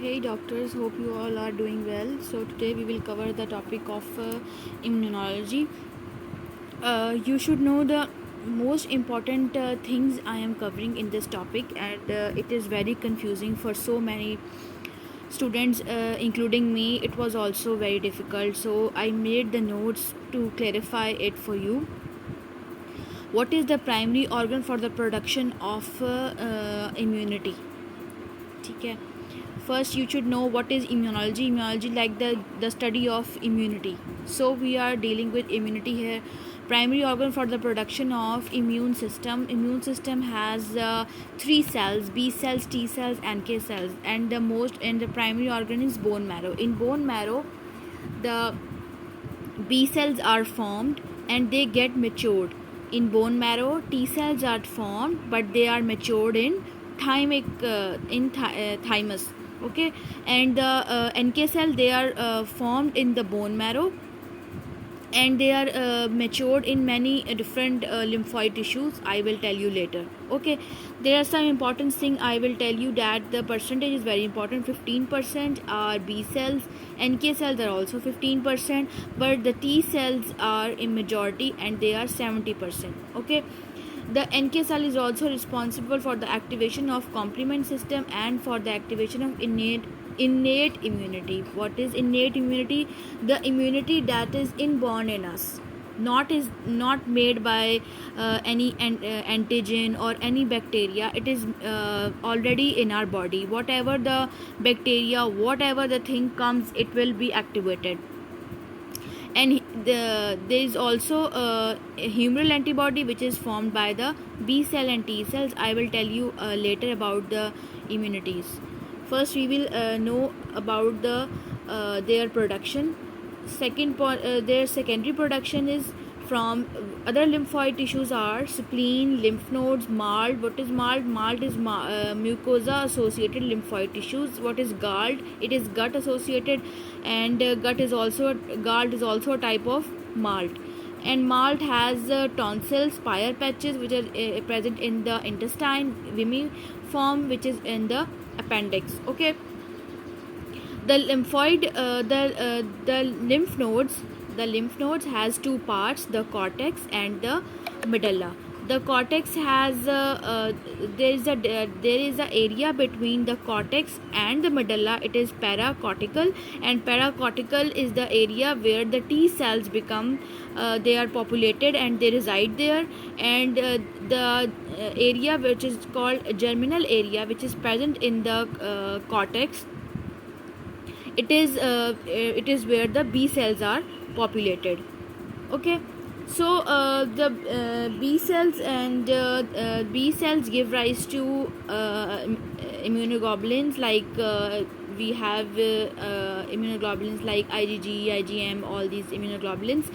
Hey doctors, hope you all are doing well. So today we will cover the topic of immunology. You should know the most important things I am covering in this topic, and it is very confusing for so many students, including me. It was also very difficult, so I made the notes to clarify it for you. What is the primary organ for the production of immunity? ठीक है. First you should know what is immunology like the study of immunity. So we are dealing with immunity here. Primary organ for the production of immune system has three cells: B cells, T cells, NK cells, and the primary organ is bone marrow. In bone marrow, the B cells are formed and they get matured. In bone marrow, T cells are formed, but they are matured in thymus. Okay, and the NK cell, they are formed in the bone marrow, and they are matured in many different lymphoid tissues. I will tell you later. Okay, there are some important thing I will tell you, that the percentage is very important. 15% are B cells, NK cells are also 15%, but the T cells are in majority and they are 70%. Okay, the NK cell is also responsible for the activation of complement system and for the activation of innate immunity. What is innate immunity? The immunity that is inborn in us, not made by any antigen or any bacteria. It is already in our body. Whatever the bacteria, whatever the thing comes, it will be activated. And there is also a humoral antibody which is formed by the B cell and T cells. I will tell you later about the immunities. First we will know about their production. Their secondary production is from other lymphoid tissues are spleen, lymph nodes, malt. What is malt? Malt is mucosa associated lymphoid tissues. What is gall? It is gut associated, and gall is also a type of malt. And malt has tonsils, spire patches, which are present in the intestine, form, which is in the appendix. Okay, the lymph nodes has two parts: the cortex and the medulla. The cortex has there is a area between the cortex and the medulla. It is paracortical, and paracortical is the area where the T cells become they are populated and they reside there. And the area which is called germinal area, which is present in the cortex, it is where the B cells are populated. Okay, so the B cells give rise to immunoglobulins, like we have immunoglobulins like IgG, IgM, all these immunoglobulins.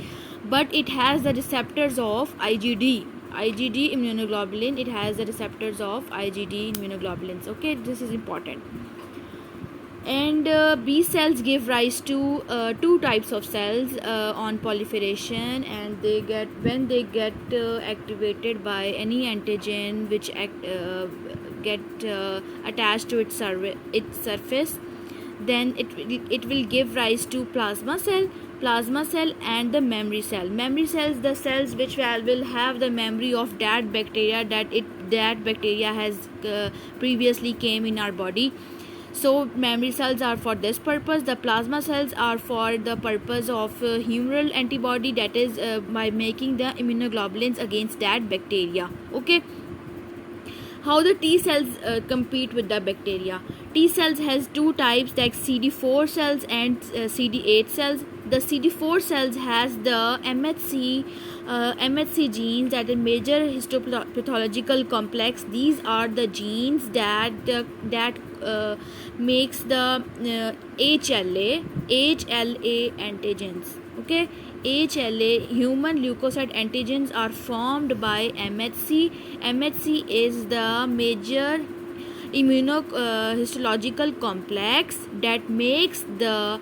But it has the receptors of IgD immunoglobulin. It has the receptors of IgD immunoglobulins. Okay, this is important. And B cells give rise to two types of cells on proliferation, and when they get activated by any antigen which get attached to its surface, then it will give rise to plasma cell and the memory cell. Memory cells, the cells which will have the memory of that bacteria that bacteria has previously came in our body. So memory cells are for this purpose. The plasma cells are for the purpose of humoral antibody, that is by making the immunoglobulins against that bacteria. Okay, how the T cells compete with the bacteria? T cells has two types, like CD4 cells and CD8 cells. The CD4 cells has the MHC genes, that is major histopathological complex. These are the genes that makes the HLA antigens. Okay, HLA, human leukocyte antigens, are formed by MHC. MHC is the major immunohistological complex that makes the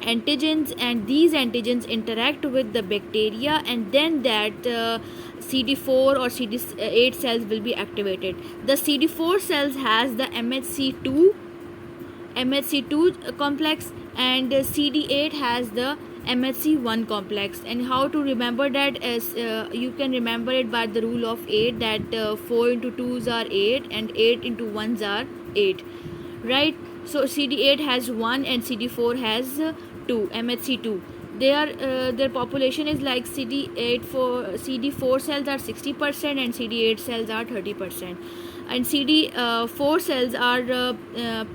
antigens, and these antigens interact with the bacteria, and then that CD4 or CD8 cells will be activated. The CD4 cells has the MHC2 complex, and CD8 has the MHC1 complex. And how to remember that is, you can remember it by the rule of 8, that 4 into 2s are 8 and 8 into 1s are 8, right? So CD8 has 1 and CD4 has 2, MHC2. Their population is like CD4 cells are 60% and CD8 cells are 30%. And CD4 cells are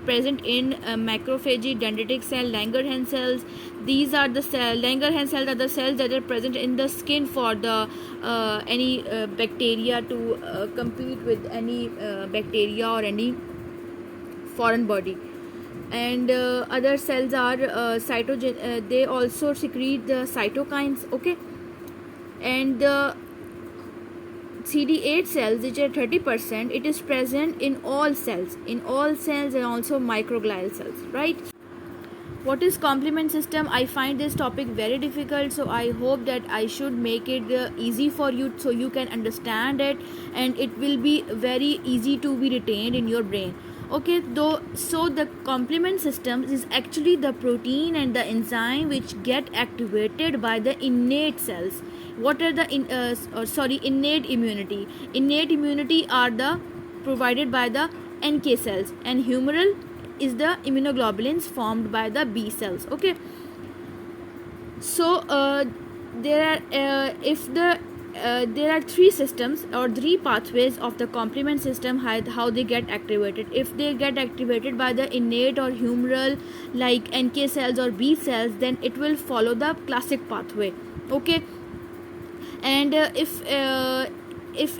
present in macrophagy, dendritic cell, Langerhans cells. These are the Langerhans cells are the cells that are present in the skin for the any bacteria to compete with any bacteria or any foreign body. And other cells are cytogen. They also secrete the cytokines. Okay, and the CD8 cells, which are 30%, it is present in all cells, and also microglial cells, right? What is complement system? I find this topic very difficult, so I hope that I should make it easy for you, so you can understand it, and it will be very easy to be retained in your brain. Okay, though, so the complement system is actually the protein and the enzyme which get activated by the innate cells. What are the innate immunity? Innate immunity are the provided by the NK cells, and humoral is the immunoglobulins formed by the B cells. Okay, so there are three systems or three pathways of the complement system, how they get activated. If they get activated by the innate or humoral like NK cells or B cells, then it will follow the classic pathway. Okay, and if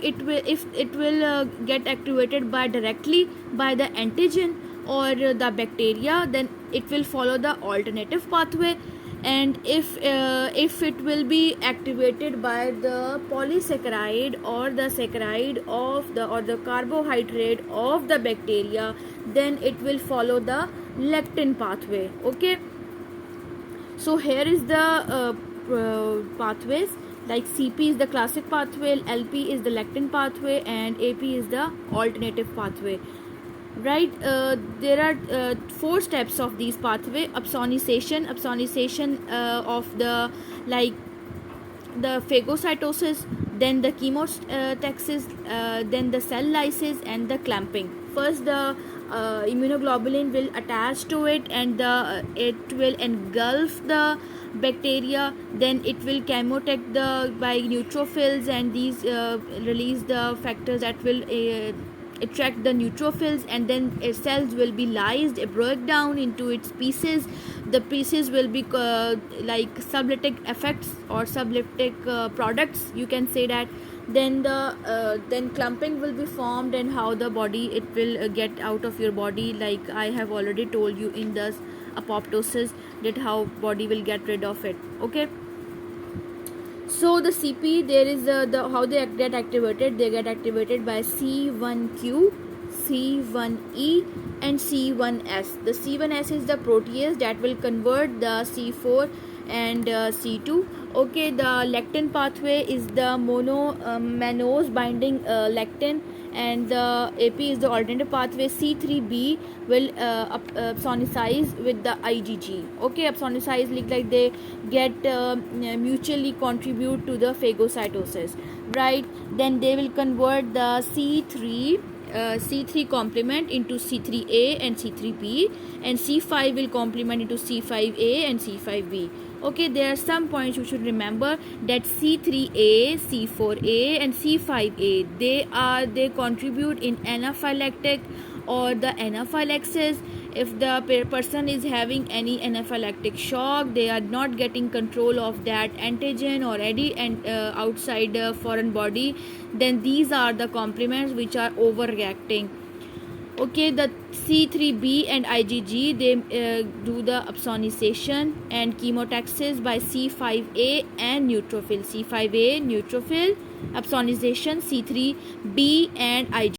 it will get activated by directly by the antigen or the bacteria, then it will follow the alternative pathway. And if it will be activated by the polysaccharide or the saccharide of the carbohydrate of the bacteria, then it will follow the lectin pathway. Okay, so here is the pathways. Like CP is the classic pathway, LP is the lectin pathway, and AP is the alternative pathway, right? There are 4 steps of these pathway. Opsonization of the like the phagocytosis, then the chemotaxis, then the cell lysis, and the clamping. First, the immunoglobulin will attach to it, and it will engulf the bacteria. Then it will chemotect by neutrophils, and these release the factors that will attract the neutrophils, and then cells will be lysed, broke down into its pieces. The pieces will be like sublytic effects or sublytic products, you can say that. Then then clumping will be formed, and how the body it will get out of your body, like I have already told you in the apoptosis, that how body will get rid of it. Okay, so the CP, there is the how they get activated. They get activated by C1q, C1e, and C1s. The C1s is the protease that will convert the C4 and C2. Okay, the lectin pathway is the mannose binding lectin, and the AP is the alternative pathway. C3b will opsonicize with the IgG. Okay, opsonicize like they get mutually contribute to the phagocytosis, right? Then they will convert the C3 complement into C3a and C3b, and C5 will complement into C5a and C5b. Okay, there are some points you should remember, that C3a, C4a, and C5a, they contribute in anaphylactic or the anaphylaxis. If the person is having any anaphylactic shock, they are not getting control of that antigen or any outside the foreign body, then these are the complements which are overreacting. Okay, the C3b and IgG, they do the opsonization and chemotaxis by C5a and neutrophil. C5a neutrophil, opsonization C3b and IgG.